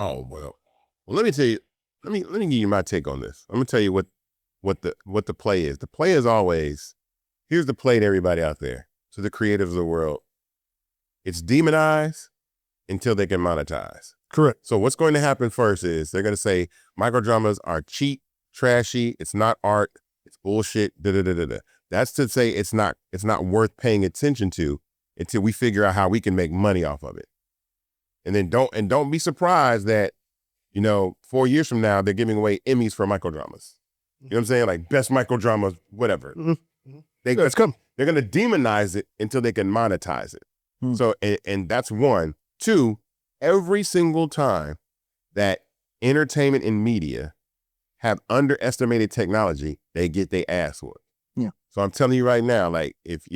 Oh, well, let me tell you, let me give you my take on this. I'm gonna tell you what the play is. The play is always, here's the play to everybody out there, to the creatives of the world. It's demonize until they can monetize. Correct. So what's going to happen first is they're going to say microdramas are cheap, trashy, it's not art, it's bullshit, da-da-da-da-da. That's to say it's not worth paying attention to until we figure out how we can make money off of it. And then don't be surprised that, 4 years from now, they're giving away Emmys for microdramas. You know what I'm saying? Like best microdramas, whatever. Mm-hmm. They're going to demonize it until they can monetize it. Mm. So, and that's one. Two, every single time that entertainment and media have underestimated technology, they get their ass whooped. Yeah. So I'm telling you right now, like if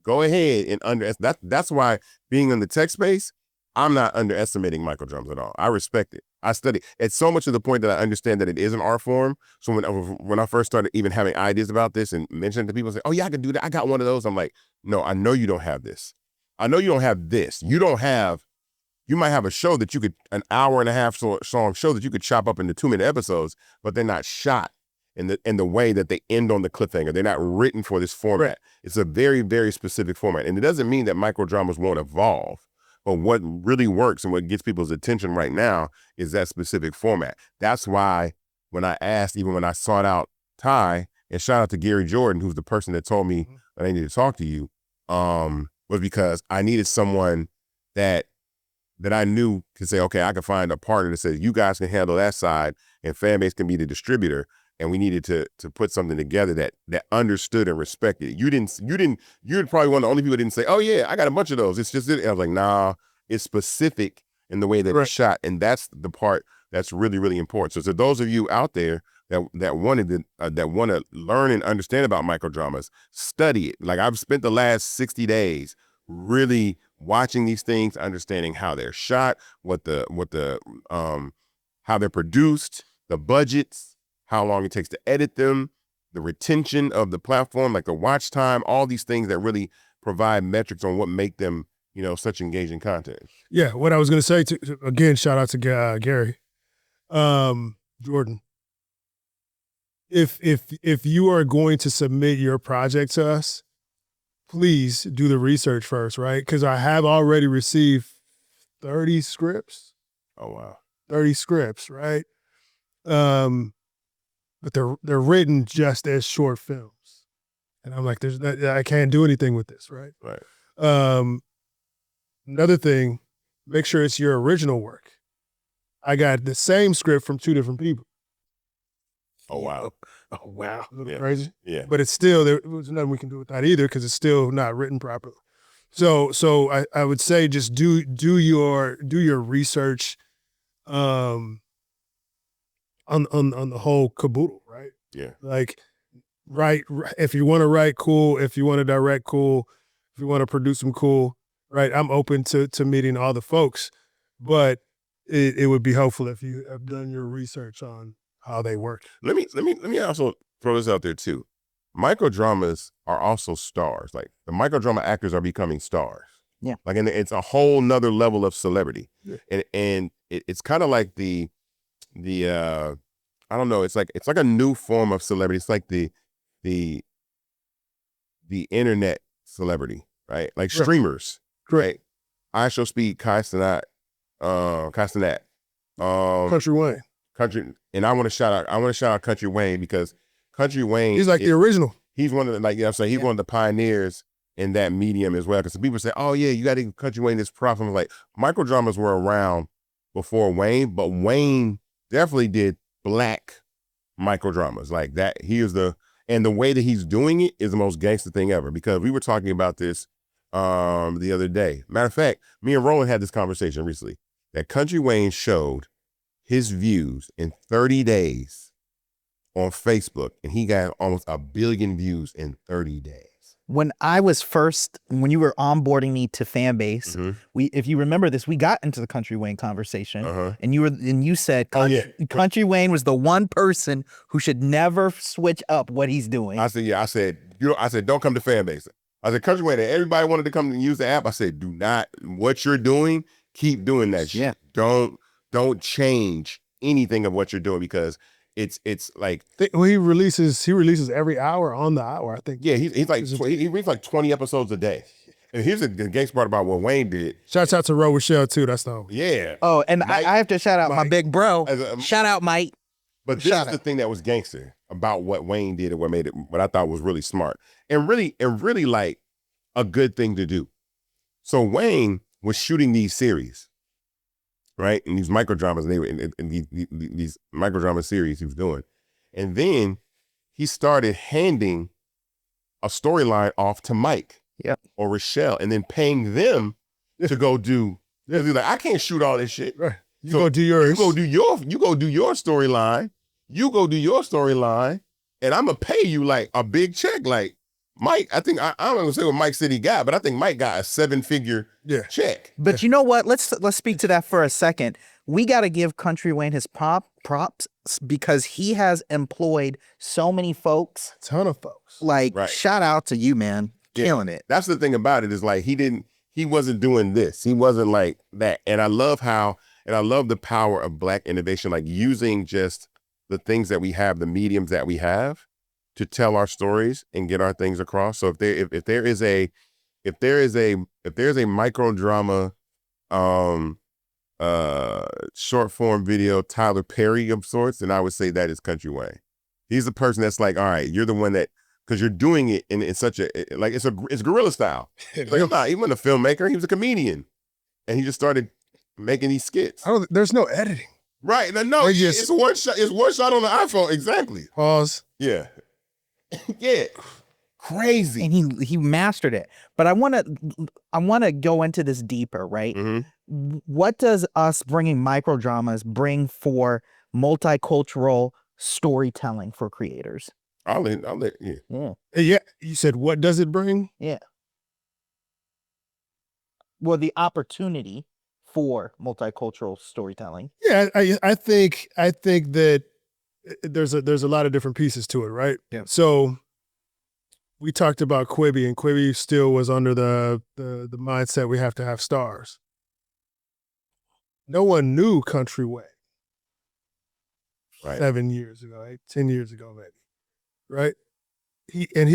go ahead and that's why being in the tech space, I'm not underestimating microdramas at all. I respect it. I study. It's so much to the point that I understand that it is an art form. So when I first started even having ideas about this and mentioning to people, say, oh yeah, I can do that. I got one of those. I'm like, no, I know you don't have this. I know you don't have this. You might have a show that you could, an hour and a half song show that you could chop up into 2-minute episodes, but they're not shot in the way that they end on the cliffhanger. They're not written for this format. Right. It's a very, very specific format. And it doesn't mean that microdramas won't evolve, but what really works and what gets people's attention right now is that specific format. That's why when I sought out Ty, and shout out to Gary Jordan, who's the person that told me that I needed to talk to you, was because I needed someone that I knew could say, okay, I could find a partner that says, you guys can handle that side and Fanbase can be the distributor. And we needed to put something together that understood and respected it. You're probably one of the only people that didn't say, oh yeah, I got a bunch of those. It's just, and I was like, nah, it's specific in the way that it's shot. And that's the part that's really, really important. So to those of you out there that want to learn and understand about microdramas, study it. Like I've spent the last 60 days really watching these things, understanding how they're shot, how they're produced, the budgets, how long it takes to edit them, the retention of the platform, like the watch time, all these things that really provide metrics on what make them, such engaging content. Yeah, what I was going to say, again, shout out to Gary Jordan. If you are going to submit your project to us, please do the research first, right? Because I have already received 30 scripts. Oh, wow. 30 scripts, right? But they're written just as short films. And I'm like, I can't do anything with this, right? Right. Another thing, make sure it's your original work. I got the same script from 2 different people. Oh, wow. Oh, wow. A little crazy. Yeah. But it's still, there was nothing we can do with that either because it's still not written properly. So I would say just do your research on the whole caboodle, right? Yeah. Like, write, if you want to write, cool. If you want to direct, cool. If you want to produce them, cool. Right? I'm open to meeting all the folks, but it would be helpful if you have done your research on how they work. Let me also throw this out there too. Microdramas are also stars. Like the microdrama actors are becoming stars. Yeah. Like, and it's a whole nother level of celebrity. Yeah. And it's kind of like the I don't know, it's like a new form of celebrity. It's like the internet celebrity, right? Like streamers, right? I Show Speed, Castanat, Country Wayne. And I want to shout out Country Wayne because Country Wayne, he's like the original. He's one of the, like, I'm saying, he's one of the pioneers in that medium as well. Because some people say, oh yeah, you got to give Country Wayne this prop. I'm like, microdramas were around before Wayne, but Wayne definitely did Black microdramas like that. And the way that he's doing it is the most gangster thing ever, because we were talking about this the other day. Matter of fact, me and Roland had this conversation recently that Country Wayne showed his views in 30 days on Facebook, and he got almost 1 billion views in 30 days. When you were onboarding me to Fanbase, if you remember this, we got into the Country Wayne conversation, and you said Country Wayne was the one person who should never switch up what he's doing. I said, I said, don't come to Fanbase. I said, Country Wayne, everybody wanted to come and use the app. I said, do not, what you're doing, keep doing that shit. Yeah. Don't don't change anything of what you're doing because it's like he releases every hour on the hour. I think. Yeah, he's like he reads like 20 episodes a day. And here's the gangster part about what Wayne did. Shouts out to Ro Rochelle too. That's the homie. Yeah. Oh, and Mike, I have to shout out my big bro. Shout out, Mike. But this is the thing that was gangster about what Wayne did and what made it, what I thought was really smart and really like a good thing to do. So Wayne was shooting these series, right? And these microdramas, and they were in these microdrama series he was doing. And then he started handing a storyline off to Mike. Yep. Or Rochelle, and then paying them to go do. He's like, I can't shoot all this shit. Right. You go do yours. You go do your storyline. You go do your storyline, and I'm gonna pay you like a big check. Like Mike, I think I'm not gonna say what Mike said he got, but I think Mike got a 7-figure check. But you know what? Let's speak to that for a second. We got to give Country Wayne his props because he has employed so many folks. A ton of folks. Like, shout out to you, man. Killing it. That's the thing about it is like he wasn't doing this. He wasn't like that. And I love the power of Black innovation, like using just the things that we have, the mediums that we have to tell our stories and get our things across. So if there is a microdrama short form video Tyler Perry of sorts, then I would say that is Country Wayne. He's the person that's like, all right, you're the one that, because you're doing it in such a, like, it's guerrilla style. Like, I'm not even a filmmaker. He was a comedian. And he just started making these skits. There's no editing. Right. No, it's one shot. It's one shot on the iPhone. Exactly. Pause. Yeah. Yeah. Crazy. And he mastered it. But I want to go into this deeper, right? Mm-hmm. What does us bringing microdramas bring for multicultural storytelling for creators? I'll let you. Yeah. You said, what does it bring? Yeah. Well, the opportunity for multicultural storytelling. Yeah, I think that there's a lot of different pieces to it, right? Yeah. So we talked about Quibi, and Quibi still was under the mindset we have to have stars. No one knew Country Wayne. Right. 7 years ago, 10 years ago, maybe. Right?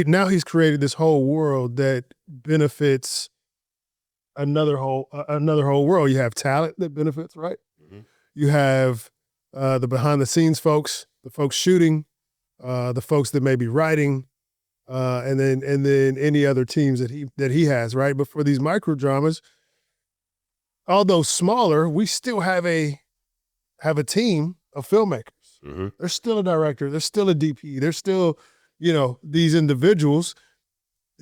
Now he's created this whole world that benefits another whole world. You have talent that benefits, right? Mm-hmm. You have the behind the scenes folks, the folks shooting, the folks that may be writing, and then any other teams that he has, right? But for these microdramas, although smaller, we still have a team of filmmakers. Mm-hmm. There's still a director. There's still a DP. There's still, these individuals.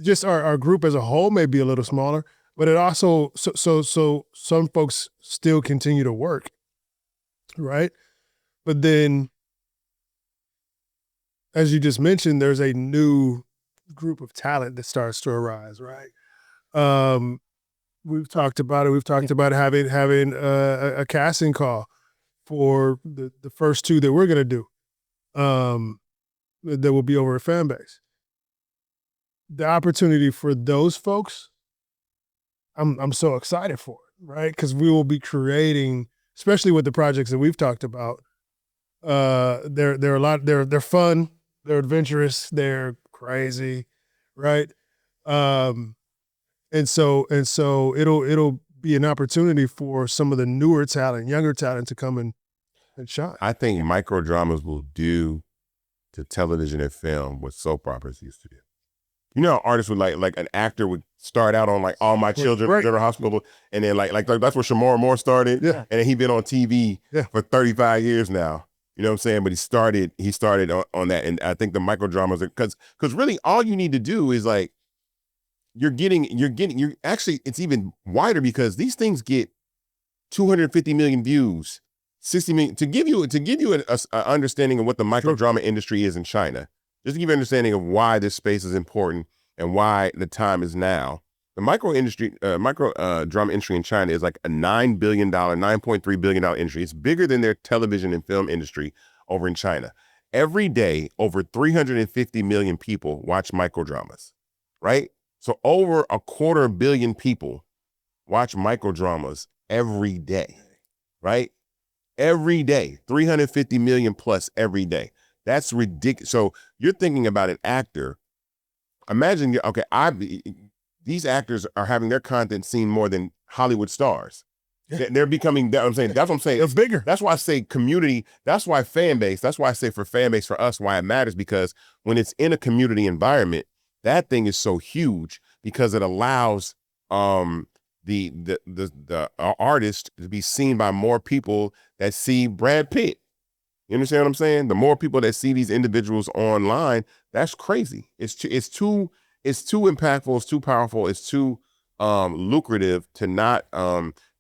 Just our group as a whole may be a little smaller, but it also so some folks still continue to work, right? But then, as you just mentioned, there's a new group of talent that starts to arise, right? We've talked about it. We've talked about having a casting call for the first two that we're going to do, that will be over at Fanbase. The opportunity for those folks, I'm so excited for it, right? Because we will be creating, especially with the projects that we've talked about. They're fun, they're adventurous, they're crazy, right? And so it'll be an opportunity for some of the newer talent, younger talent to come and shine. I think microdramas will do to television and film what soap operas used to do. You know, artists would like an actor would start out on like All My Children, General Hospital, and then like that's where Shamora Moore started. Yeah. And then he's been on TV for 35 years now. You know what I'm saying? But he started on that. And I think the microdramas are because really all you need to do is like you're actually it's even wider because these things get 250 million views, 60 million to give you an understanding of what the microdrama industry is in China. Just to give you an understanding of why this space is important and why the time is now. The microdrama industry in China is like a $9.3 billion industry. It's bigger than their television and film industry over in China. Every day, over 350 million people watch microdramas, right? So over 250 million people watch microdramas every day, right? every day, 350 million plus every day. That's ridiculous. So you're thinking about an actor. Imagine, these actors are having their content seen more than Hollywood stars. Yeah. They're becoming, that's what I'm saying. It's bigger. That's why I say community, that's why fan base, that's why I say for fan base, for us, why it matters, because when it's in a community environment, that thing is so huge because it allows the artist to be seen by more people that see Brad Pitt. You understand what I'm saying? The more people that see these individuals online, that's crazy. It's too impactful, it's too powerful, it's too lucrative to not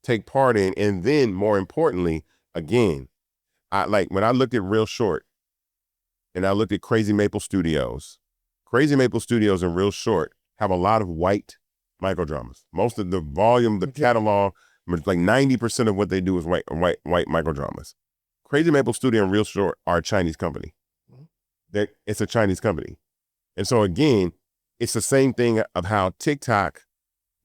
take part in. And then more importantly, again, when I looked at Real Short and I looked at Crazy Maple Studios and Real Short have a lot of white microdramas. Most of the volume, the catalog, like 90% of what they do is white microdramas. Crazy Maple Studio and Real Short are a Chinese company. It's a Chinese company. And so again, it's the same thing of how TikTok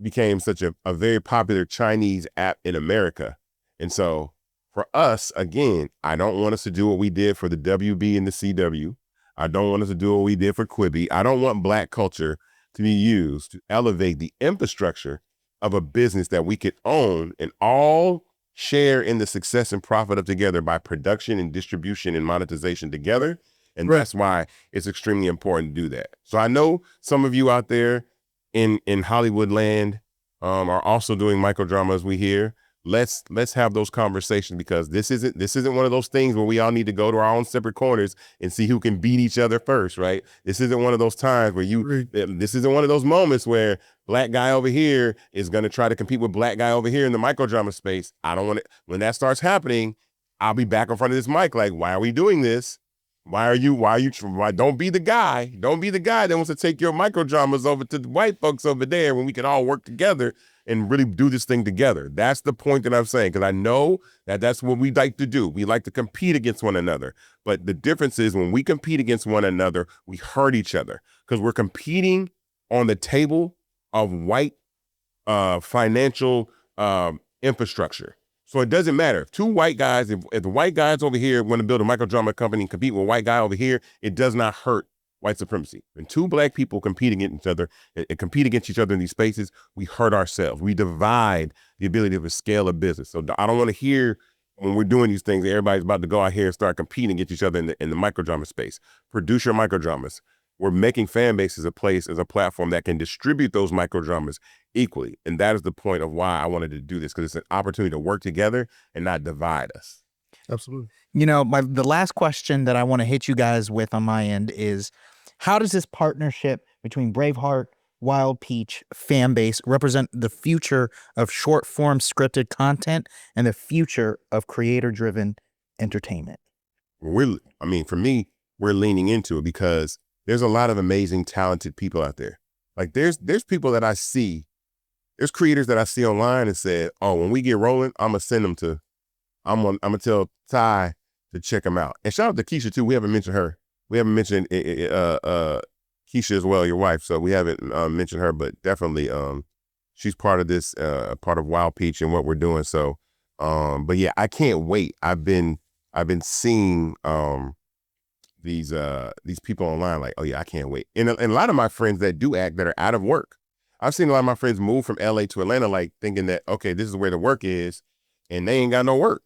became such a very popular Chinese app in America. And so for us, again, I don't want us to do what we did for the WB and the CW. I don't want us to do what we did for Quibi. I don't want Black culture to be used to elevate the infrastructure of a business that we could own and all share in the success and profit of together by production and distribution and monetization together. And that's why it's extremely important to do that. So I know some of you out there in Hollywood land are also doing microdramas, we hear. Let's have those conversations, because this isn't one of those things where we all need to go to our own separate corners and see who can beat each other first, right? This isn't one of those times where this isn't one of those moments where Black guy over here is going to try to compete with Black guy over here in the microdrama space. I don't want it. When that starts happening, I'll be back in front of this mic like, why are we doing this? Why don't be the guy that wants to take your microdramas over to the white folks over there when we can all work together and really do this thing together. That's the point that I'm saying, because I know that that's what we like to do. We like to compete against one another. But the difference is when we compete against one another, we hurt each other, because we're competing on the table of white financial infrastructure. So it doesn't matter. If two white guys, if the white guys over here want to build a microdrama company and compete with a white guy over here, it does not hurt white supremacy. When two Black people compete against each other and compete against each other in these spaces, we hurt ourselves. We divide the ability to scale a business. So I don't want to hear when we're doing these things, everybody's about to go out here and start competing against each other in the microdrama space. Produce your microdramas. We're making Fanbase as a platform that can distribute those microdramas equally. And that is the point of why I wanted to do this, because it's an opportunity to work together and not divide us. Absolutely. You know, the last question that I want to hit you guys with on my end is, how does this partnership between Braveheart, Wild Peach, Fanbase represent the future of short form scripted content and the future of creator-driven entertainment? For me, we're leaning into it because there's a lot of amazing, talented people out there. Like there's people that I see, there's creators that I see online and said, oh, when we get rolling, I'm gonna tell Ty to check them out. And shout out to Keisha too. We haven't mentioned her. We haven't mentioned Keisha as well, your wife. So we haven't mentioned her, but definitely she's part of this, part of Wild Peach and what we're doing. So, but yeah, I can't wait. I've been seeing these people online like, oh yeah, I can't wait. And a lot of my friends that do act that are out of work, I've seen a lot of my friends move from LA to Atlanta, like thinking that, okay, this is where the work is, and they ain't got no work.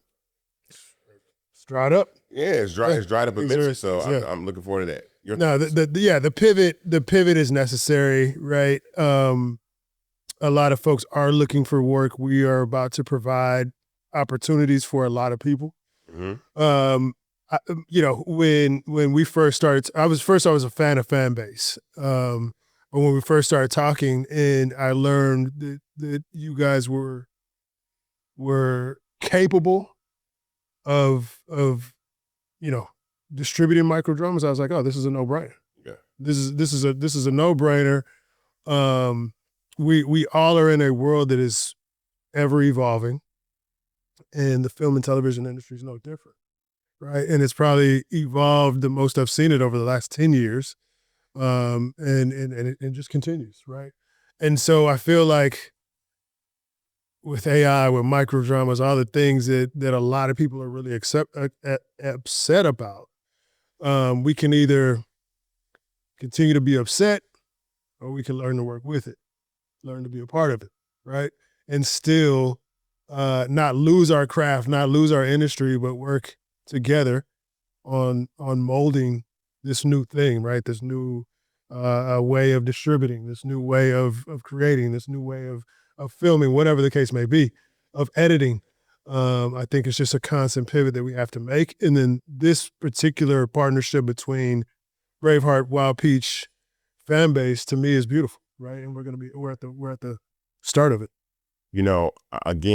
It's dried up. Yeah, it's dried up a bit. So I'm looking forward to that. The pivot is necessary, right? A lot of folks are looking for work. We are about to provide opportunities for a lot of people. Mm-hmm. When we first started, I was a fan of Fanbase. But when we first started talking, and I learned that you guys were capable of distributing microdramas, I was like, oh, this is a no-brainer. Yeah. This is a no-brainer. We all are in a world that is ever evolving, and the film and television industry is no different. Right. And it's probably evolved the most I've seen it over the last 10 years. And it just continues. Right. And so I feel like with AI, with microdramas, all the things that a lot of people are really upset about, we can either continue to be upset or we can learn to work with it, learn to be a part of it, right? And still not lose our craft, not lose our industry, but work together on molding this new thing, right? This new way of distributing, this new way of creating, this new way of filming, whatever the case may be, of editing. I think it's just a constant pivot that we have to make. And then this particular partnership between Braveheart, Wild Peach, Fanbase, to me is beautiful, right? And we're at the start of it. You know, again,